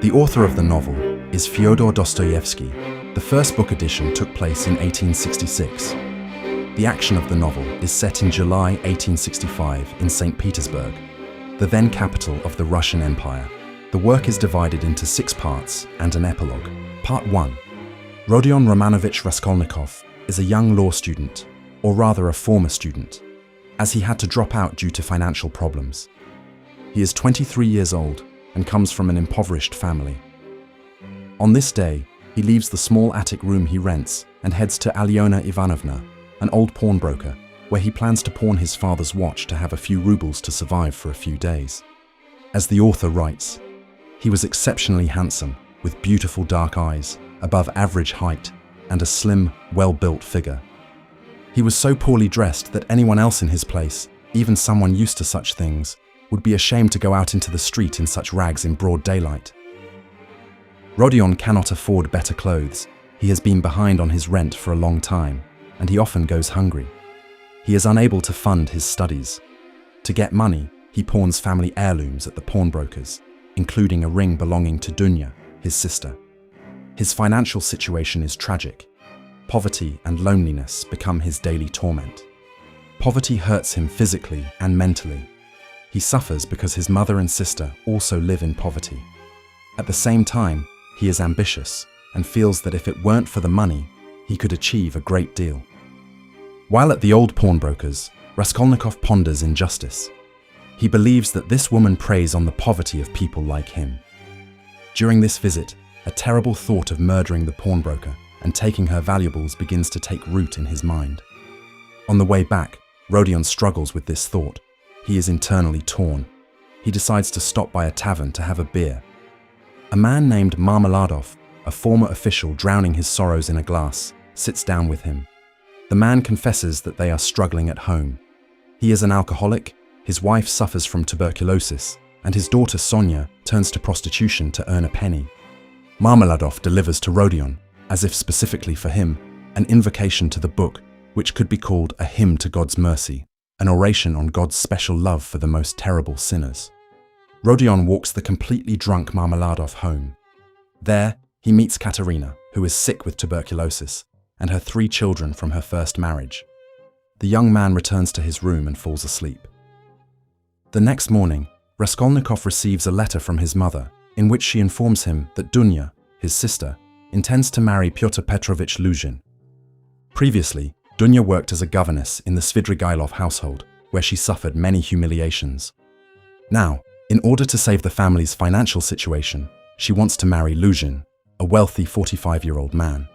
The author of the novel is Fyodor Dostoevsky. The first book edition took place in 1866. The action of the novel is set in July 1865 in St. Petersburg, the then capital of the Russian Empire. The work is divided into 6 parts and an epilogue. Part 1. Rodion Romanovich Raskolnikov is a young law student, or rather a former student, as he had to drop out due to financial problems. He is 23 years old and comes from an impoverished family. On this day, he leaves the small attic room he rents and heads to Alyona Ivanovna, an old pawnbroker, where he plans to pawn his father's watch to have a few rubles to survive for a few days. As the author writes, he was exceptionally handsome, with beautiful dark eyes, above average height, and a slim, well-built figure. He was so poorly dressed that anyone else in his place, even someone used to such things, would be ashamed to go out into the street in such rags in broad daylight. Rodion cannot afford better clothes. He has been behind on his rent for a long time, and he often goes hungry. He is unable to fund his studies. To get money, he pawns family heirlooms at the pawnbrokers, including a ring belonging to Dunya, his sister. His financial situation is tragic. Poverty and loneliness become his daily torment. Poverty hurts him physically and mentally. He suffers because his mother and sister also live in poverty. At the same time, he is ambitious and feels that if it weren't for the money, he could achieve a great deal. While at the old pawnbrokers, Raskolnikov ponders injustice. He believes that this woman preys on the poverty of people like him. During this visit, a terrible thought of murdering the pawnbroker and taking her valuables begins to take root in his mind. On the way back, Rodion struggles with this thought. He is internally torn. He decides to stop by a tavern to have a beer. A man named Marmeladov, a former official drowning his sorrows in a glass, sits down with him. The man confesses that they are struggling at home. He is an alcoholic, his wife suffers from tuberculosis, and his daughter Sonya turns to prostitution to earn a penny. Marmeladov delivers to Rodion, as if specifically for him, an invocation to the book, which could be called a hymn to God's mercy, an oration on God's special love for the most terrible sinners. Rodion walks the completely drunk Marmeladov home. There, he meets Katerina, who is sick with tuberculosis, and her 3 children from her first marriage. The young man returns to his room and falls asleep. The next morning, Raskolnikov receives a letter from his mother, in which she informs him that Dunya, his sister, intends to marry Pyotr Petrovich Luzhin. Previously, Dunya worked as a governess in the Svidrigailov household, where she suffered many humiliations. Now, in order to save the family's financial situation, she wants to marry Luzhin, a wealthy 45-year-old man.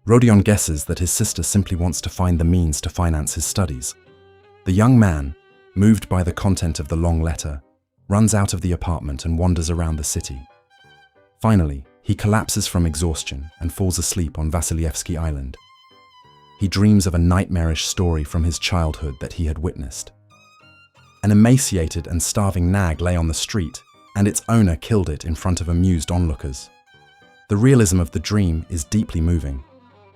Rodion guesses that his sister simply wants to find the means to finance his studies. The young man, moved by the content of the long letter, runs out of the apartment and wanders around the city. Finally, he collapses from exhaustion and falls asleep on Vasilyevsky Island. He dreams of a nightmarish story from his childhood that he had witnessed. An emaciated and starving nag lay on the street, and its owner killed it in front of amused onlookers. The realism of the dream is deeply moving.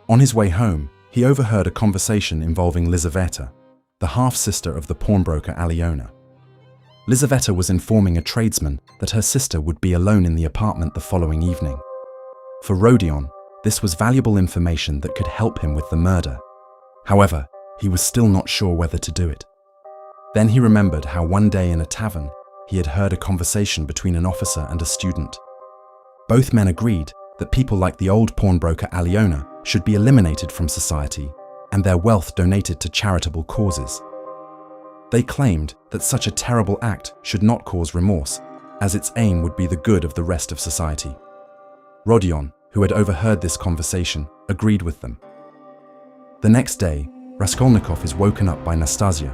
On his way home, he overheard a conversation involving Lizaveta, the half-sister of the pawnbroker Alyona. Lizaveta was informing a tradesman that her sister would be alone in the apartment the following evening. For Rodion, this was valuable information that could help him with the murder. However, he was still not sure whether to do it. Then he remembered how one day in a tavern, he had heard a conversation between an officer and a student. Both men agreed that people like the old pawnbroker Alyona should be eliminated from society and their wealth donated to charitable causes. They claimed that such a terrible act should not cause remorse, as its aim would be the good of the rest of society. Rodion, who had overheard this conversation, agreed with them. The next day, Raskolnikov is woken up by Nastasia,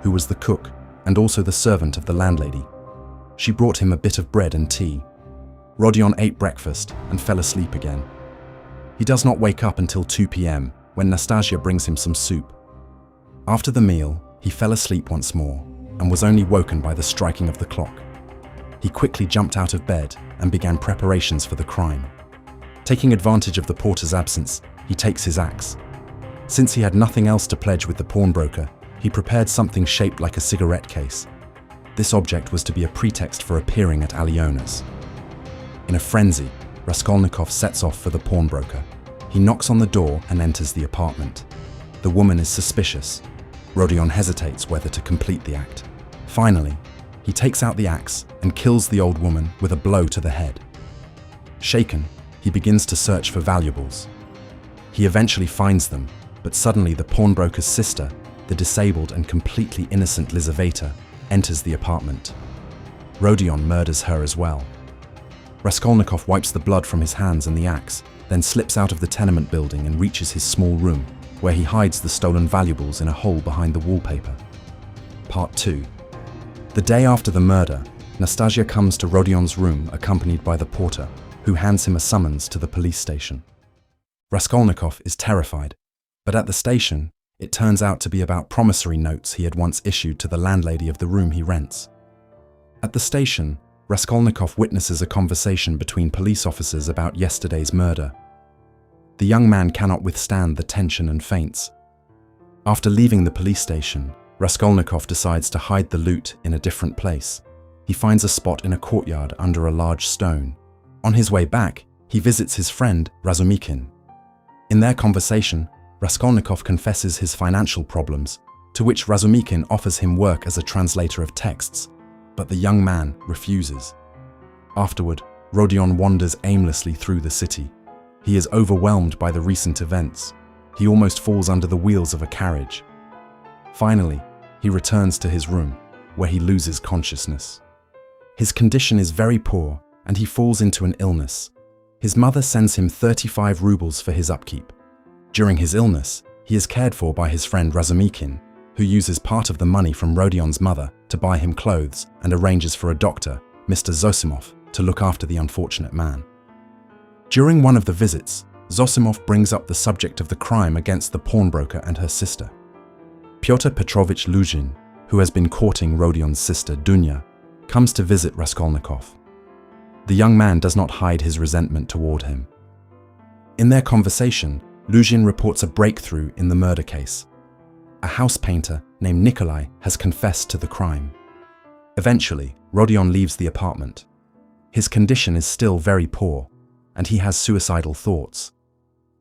who was the cook and also the servant of the landlady. She brought him a bit of bread and tea. Rodion ate breakfast and fell asleep again. He does not wake up until 2 p.m. when Nastasia brings him some soup. After the meal, he fell asleep once more and was only woken by the striking of the clock. He quickly jumped out of bed and began preparations for the crime. Taking advantage of the porter's absence, he takes his axe. Since he had nothing else to pledge with the pawnbroker, he prepared something shaped like a cigarette case. This object was to be a pretext for appearing at Alyona's. In a frenzy, Raskolnikov sets off for the pawnbroker. He knocks on the door and enters the apartment. The woman is suspicious. Rodion hesitates whether to complete the act. Finally, he takes out the axe and kills the old woman with a blow to the head. Shaken, he begins to search for valuables. He eventually finds them, but suddenly the pawnbroker's sister, the disabled and completely innocent Lizaveta, enters the apartment. Rodion murders her as well. Raskolnikov wipes the blood from his hands and the axe, then slips out of the tenement building and reaches his small room, where he hides the stolen valuables in a hole behind the wallpaper. Part 2. The day after the murder, Nastasia comes to Rodion's room accompanied by the porter, who hands him a summons to the police station. Raskolnikov is terrified, but at the station, it turns out to be about promissory notes he had once issued to the landlady of the room he rents. At the station, Raskolnikov witnesses a conversation between police officers about yesterday's murder. The young man cannot withstand the tension and faints. After leaving the police station, Raskolnikov decides to hide the loot in a different place. He finds a spot in a courtyard under a large stone. On his way back, he visits his friend, Razumikin. In their conversation, Raskolnikov confesses his financial problems, to which Razumikin offers him work as a translator of texts, but the young man refuses. Afterward, Rodion wanders aimlessly through the city. He is overwhelmed by the recent events. He almost falls under the wheels of a carriage. Finally, he returns to his room, where he loses consciousness. His condition is very poor, and he falls into an illness. His mother sends him 35 rubles for his upkeep. During his illness, he is cared for by his friend Razumikin, who uses part of the money from Rodion's mother to buy him clothes and arranges for a doctor, Mr. Zosimov, to look after the unfortunate man. During one of the visits, Zosimov brings up the subject of the crime against the pawnbroker and her sister. Pyotr Petrovich Luzhin, who has been courting Rodion's sister Dunya, comes to visit Raskolnikov. The young man does not hide his resentment toward him. In their conversation, Luzhin reports a breakthrough in the murder case. A house painter named Nikolai has confessed to the crime. Eventually, Rodion leaves the apartment. His condition is still very poor, and he has suicidal thoughts.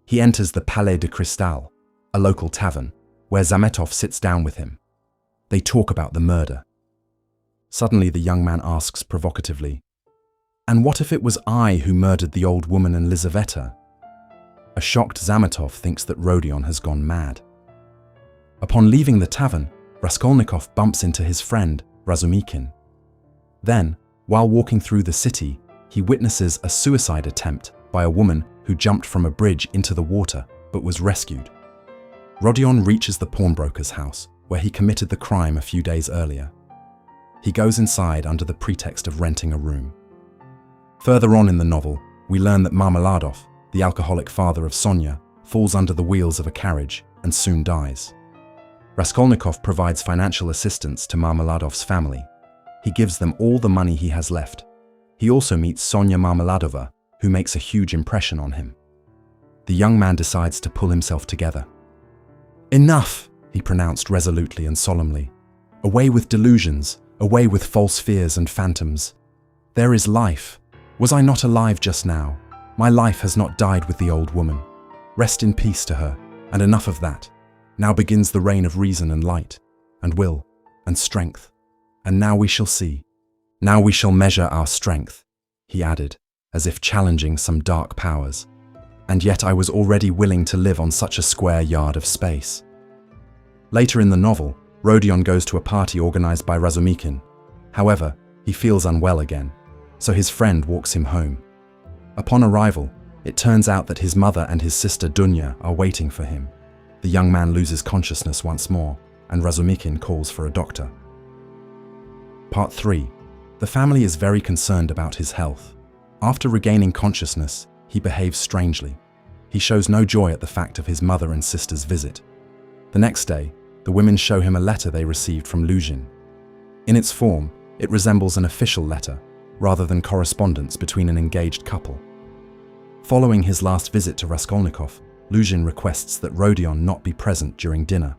He enters the Palais de Cristal, a local tavern, where Zametov sits down with him. They talk about the murder. Suddenly the young man asks provocatively, "And what if it was I who murdered the old woman and Lizaveta?" A shocked Zametov thinks that Rodion has gone mad. Upon leaving the tavern, Raskolnikov bumps into his friend, Razumikin. Then, while walking through the city, he witnesses a suicide attempt by a woman who jumped from a bridge into the water but was rescued. Rodion reaches the pawnbroker's house, where he committed the crime a few days earlier. He goes inside under the pretext of renting a room. Further on in the novel, we learn that Marmeladov, the alcoholic father of Sonya, falls under the wheels of a carriage and soon dies. Raskolnikov provides financial assistance to Marmeladov's family. He gives them all the money he has left. He also meets Sonya Marmeladova, who makes a huge impression on him. The young man decides to pull himself together. "Enough," he pronounced resolutely and solemnly. "Away with delusions, away with false fears and phantoms. There is life. Was I not alive just now? My life has not died with the old woman. Rest in peace to her, and enough of that. Now begins the reign of reason and light, and will, and strength. And now we shall see. Now we shall measure our strength," he added, as if challenging some dark powers. "And yet I was already willing to live on such a square yard of space." Later in the novel, Rodion goes to a party organized by Razumikin. However, he feels unwell again, so his friend walks him home. Upon arrival, it turns out that his mother and his sister Dunya are waiting for him. The young man loses consciousness once more, and Razumikin calls for a doctor. Part 3. The family is very concerned about his health. After regaining consciousness, he behaves strangely. He shows no joy at the fact of his mother and sister's visit. The next day, the women show him a letter they received from Luzhin. In its form, it resembles an official letter, rather than correspondence between an engaged couple. Following his last visit to Raskolnikov, Luzhin requests that Rodion not be present during dinner.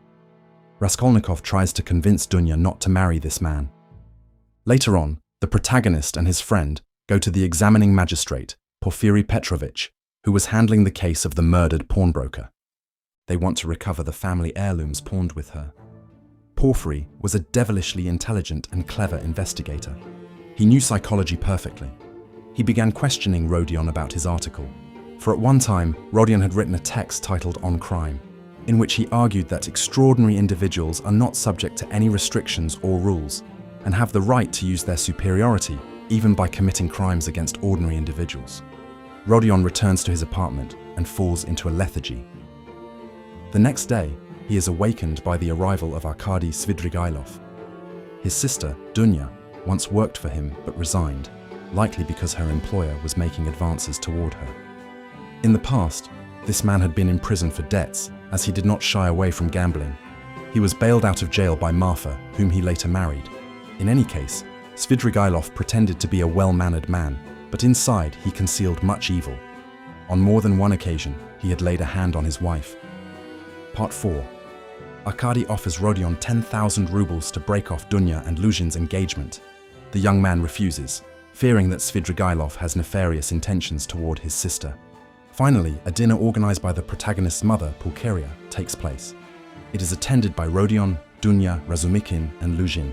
Raskolnikov tries to convince Dunya not to marry this man. Later on, the protagonist and his friend, go to the examining magistrate, Porfiry Petrovich, who was handling the case of the murdered pawnbroker. They want to recover the family heirlooms pawned with her. Porfiry was a devilishly intelligent and clever investigator. He knew psychology perfectly. He began questioning Rodion about his article, for at one time, Rodion had written a text titled On Crime, in which he argued that extraordinary individuals are not subject to any restrictions or rules, and have the right to use their superiority, even by committing crimes against ordinary individuals. Rodion returns to his apartment and falls into a lethargy. The next day, he is awakened by the arrival of Arkady Svidrigailov. His sister, Dunya, once worked for him but resigned, likely because her employer was making advances toward her. In the past, this man had been in prison for debts, as he did not shy away from gambling. He was bailed out of jail by Marfa, whom he later married. In any case, Svidrigailov pretended to be a well-mannered man, but inside he concealed much evil. On more than one occasion, he had laid a hand on his wife. Part 4. Arkady offers Rodion 10,000 rubles to break off Dunya and Luzhin's engagement. The young man refuses, fearing that Svidrigailov has nefarious intentions toward his sister. Finally, a dinner organized by the protagonist's mother, Pulcheria, takes place. It is attended by Rodion, Dunya, Razumikhin, and Luzhin.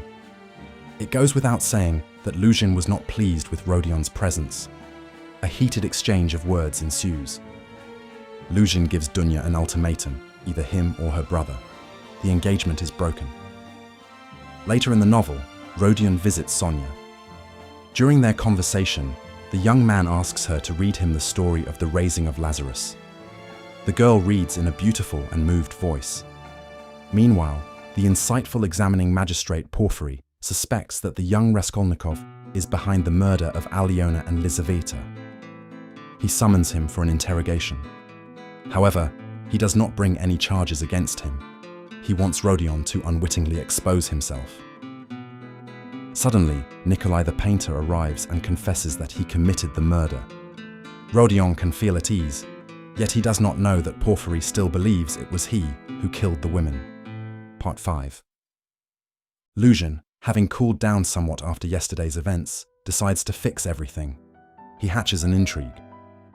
It goes without saying that Luzhin was not pleased with Rodion's presence. A heated exchange of words ensues. Luzhin gives Dunya an ultimatum, either him or her brother. The engagement is broken. Later in the novel, Rodion visits Sonya. During their conversation, the young man asks her to read him the story of the raising of Lazarus. The girl reads in a beautiful and moved voice. Meanwhile, the insightful examining magistrate Porfiry suspects that the young Raskolnikov is behind the murder of Alyona and Lizaveta. He summons him for an interrogation. However, he does not bring any charges against him. He wants Rodion to unwittingly expose himself. Suddenly, Nikolai the painter arrives and confesses that he committed the murder. Rodion can feel at ease, yet he does not know that Porfiry still believes it was he who killed the women. Part 5. Luzhin, having cooled down somewhat after yesterday's events, decides to fix everything. He hatches an intrigue.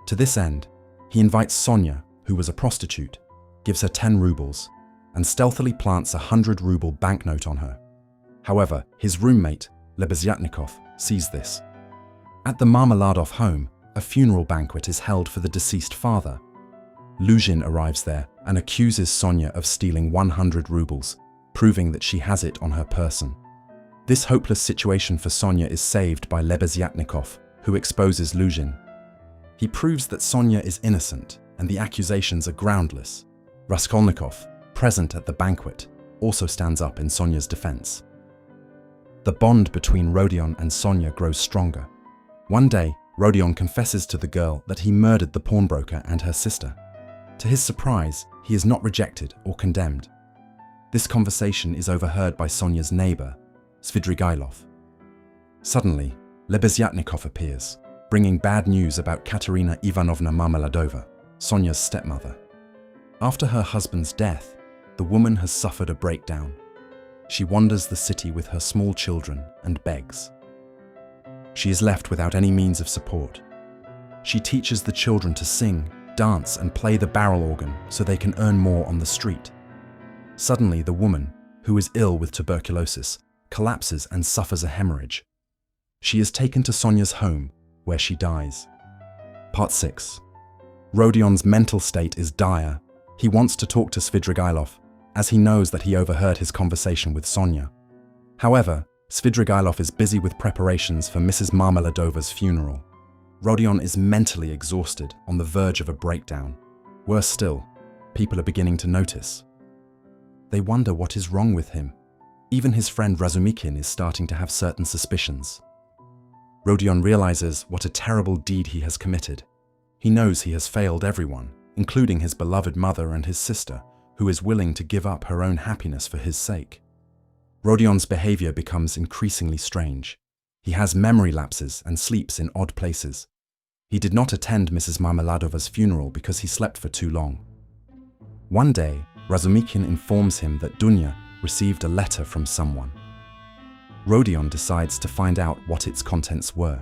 To this end, he invites Sonya, who was a prostitute, gives her 10 rubles, and stealthily plants a 100-ruble banknote on her. However, his roommate, Lebezyatnikov, sees this. At the Marmeladov home, a funeral banquet is held for the deceased father. Luzhin arrives there and accuses Sonya of stealing 100 rubles, proving that she has it on her person. This hopeless situation for Sonya is saved by Lebezyatnikov, who exposes Luzhin. He proves that Sonya is innocent and the accusations are groundless. Raskolnikov, present at the banquet, also stands up in Sonya's defense. The bond between Rodion and Sonya grows stronger. One day, Rodion confesses to the girl that he murdered the pawnbroker and her sister. To his surprise, he is not rejected or condemned. This conversation is overheard by Sonya's neighbor, Svidrigailov. Suddenly, Lebezyatnikov appears, bringing bad news about Katerina Ivanovna Marmeladova, Sonya's stepmother. After her husband's death, the woman has suffered a breakdown. She wanders the city with her small children and begs. She is left without any means of support. She teaches the children to sing, dance, and play the barrel organ so they can earn more on the street. Suddenly, the woman, who is ill with tuberculosis, collapses and suffers a hemorrhage. She is taken to Sonya's home, where she dies. Part 6. Rodion's mental state is dire. He wants to talk to Svidrigailov, as he knows that he overheard his conversation with Sonya. However, Svidrigailov is busy with preparations for Mrs. Marmeladova's funeral. Rodion is mentally exhausted, on the verge of a breakdown. Worse still, people are beginning to notice. They wonder what is wrong with him. Even his friend Razumikhin is starting to have certain suspicions. Rodion realizes what a terrible deed he has committed. He knows he has failed everyone, including his beloved mother and his sister, who is willing to give up her own happiness for his sake. Rodion's behavior becomes increasingly strange. He has memory lapses and sleeps in odd places. He did not attend Mrs. Marmeladova's funeral because he slept for too long. One day, Razumikhin informs him that Dunya received a letter from someone. Rodion decides to find out what its contents were.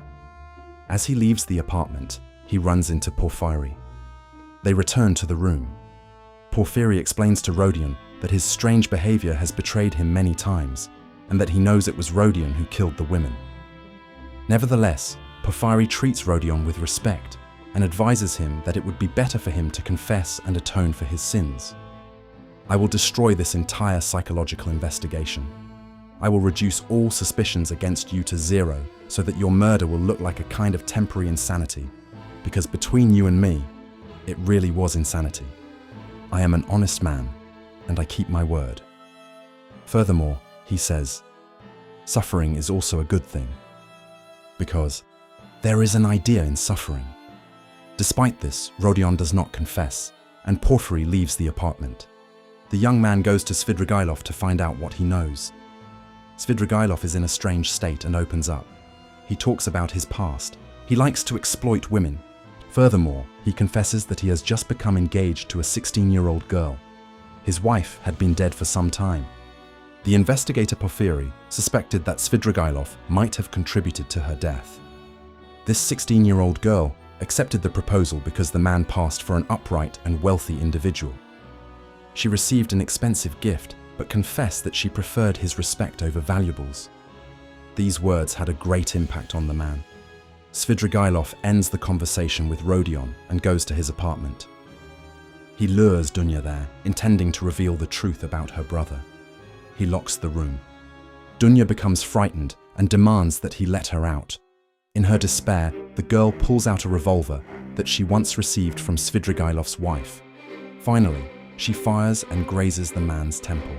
As he leaves the apartment, he runs into Porfiry. They return to the room. Porfiry explains to Rodion that his strange behavior has betrayed him many times, and that he knows it was Rodion who killed the women. Nevertheless, Porfiry treats Rodion with respect and advises him that it would be better for him to confess and atone for his sins. I will destroy this entire psychological investigation. I will reduce all suspicions against you to zero so that your murder will look like a kind of temporary insanity, because between you and me, it really was insanity. I am an honest man, and I keep my word. Furthermore, he says, suffering is also a good thing, because there is an idea in suffering. Despite this, Rodion does not confess, and Porfiry leaves the apartment. The young man goes to Svidrigailov to find out what he knows. Svidrigailov is in a strange state and opens up. He talks about his past. He likes to exploit women. Furthermore, he confesses that he has just become engaged to a 16-year-old girl. His wife had been dead for some time. The investigator Porfiry suspected that Svidrigailov might have contributed to her death. This 16-year-old girl accepted the proposal because the man passed for an upright and wealthy individual. She received an expensive gift, but confessed that she preferred his respect over valuables. These words had a great impact on the man. Svidrigailov ends the conversation with Rodion and goes to his apartment. He lures Dunya there, intending to reveal the truth about her brother. He locks the room. Dunya becomes frightened and demands that he let her out. In her despair, the girl pulls out a revolver that she once received from Svidrigailov's wife. Finally, she fires and grazes the man's temple.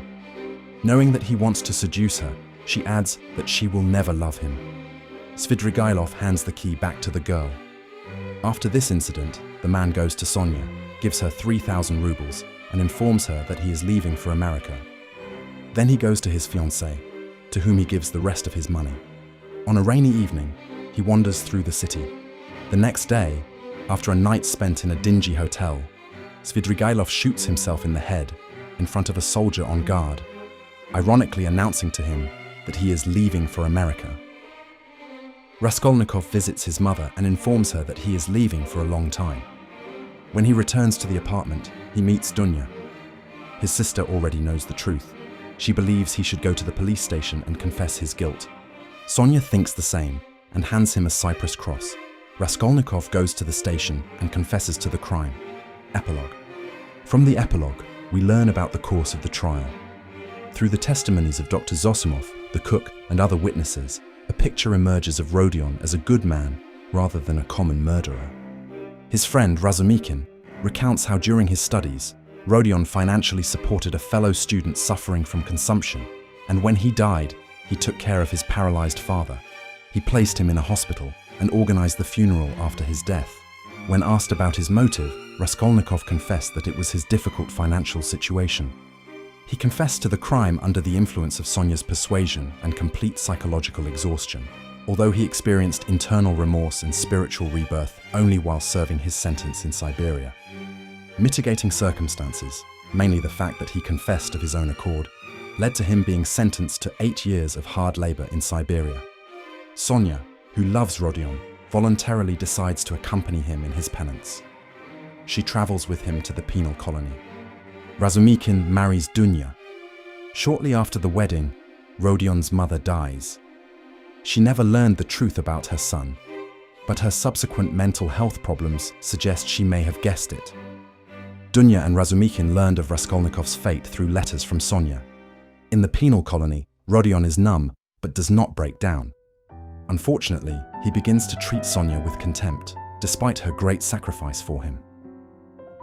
Knowing that he wants to seduce her, she adds that she will never love him. Svidrigailov hands the key back to the girl. After this incident, the man goes to Sonya, gives her 3,000 rubles, and informs her that he is leaving for America. Then he goes to his fiancée, to whom he gives the rest of his money. On a rainy evening, he wanders through the city. The next day, after a night spent in a dingy hotel, Svidrigailov shoots himself in the head in front of a soldier on guard, ironically announcing to him that he is leaving for America. Raskolnikov visits his mother and informs her that he is leaving for a long time. When he returns to the apartment, he meets Dunya. His sister already knows the truth. She believes he should go to the police station and confess his guilt. Sonya thinks the same and hands him a cypress cross. Raskolnikov goes to the station and confesses to the crime. Epilogue. From the epilogue, we learn about the course of the trial. Through the testimonies of Dr. Zossimov, the cook, and other witnesses, a picture emerges of Rodion as a good man rather than a common murderer. His friend Razumikin recounts how during his studies, Rodion financially supported a fellow student suffering from consumption, and when he died, he took care of his paralyzed father. He placed him in a hospital and organized the funeral after his death. When asked about his motive, Raskolnikov confessed that it was his difficult financial situation. He confessed to the crime under the influence of Sonya's persuasion and complete psychological exhaustion, although he experienced internal remorse and spiritual rebirth only while serving his sentence in Siberia. Mitigating circumstances, mainly the fact that he confessed of his own accord, led to him being sentenced to 8 years of hard labor in Siberia. Sonya, who loves Rodion, voluntarily decides to accompany him in his penance. She travels with him to the penal colony. Razumikin marries Dunya. Shortly after the wedding, Rodion's mother dies. She never learned the truth about her son, but her subsequent mental health problems suggest she may have guessed it. Dunya and Razumikin learned of Raskolnikov's fate through letters from Sonya. In the penal colony, Rodion is numb but does not break down. Unfortunately, he begins to treat Sonya with contempt, despite her great sacrifice for him.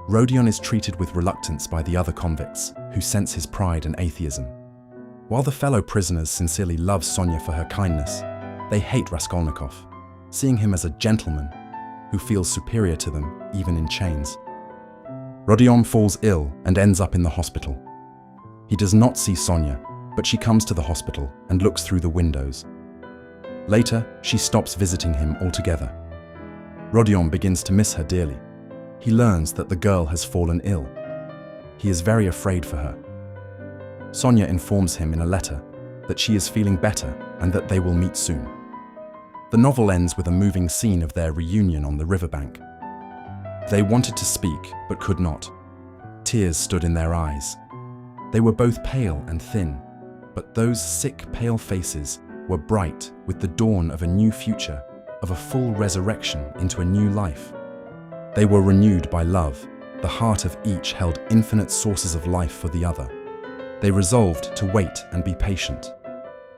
Rodion is treated with reluctance by the other convicts, who sense his pride and atheism. While the fellow prisoners sincerely love Sonya for her kindness, they hate Raskolnikov, seeing him as a gentleman who feels superior to them, even in chains. Rodion falls ill and ends up in the hospital. He does not see Sonya, but she comes to the hospital and looks through the windows. Later, she stops visiting him altogether. Rodion begins to miss her dearly. He learns that the girl has fallen ill. He is very afraid for her. Sonya informs him in a letter that she is feeling better and that they will meet soon. The novel ends with a moving scene of their reunion on the riverbank. They wanted to speak, but could not. Tears stood in their eyes. They were both pale and thin, but those sick, pale faces were bright with the dawn of a new future, of a full resurrection into a new life. They were renewed by love. The heart of each held infinite sources of life for the other. They resolved to wait and be patient.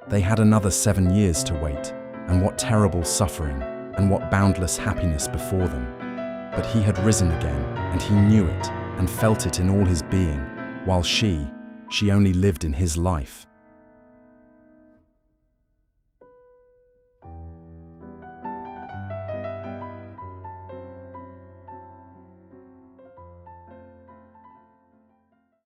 They had another 7 years to wait, and what terrible suffering and what boundless happiness before them. But he had risen again, and he knew it and felt it in all his being, while she only lived in his life.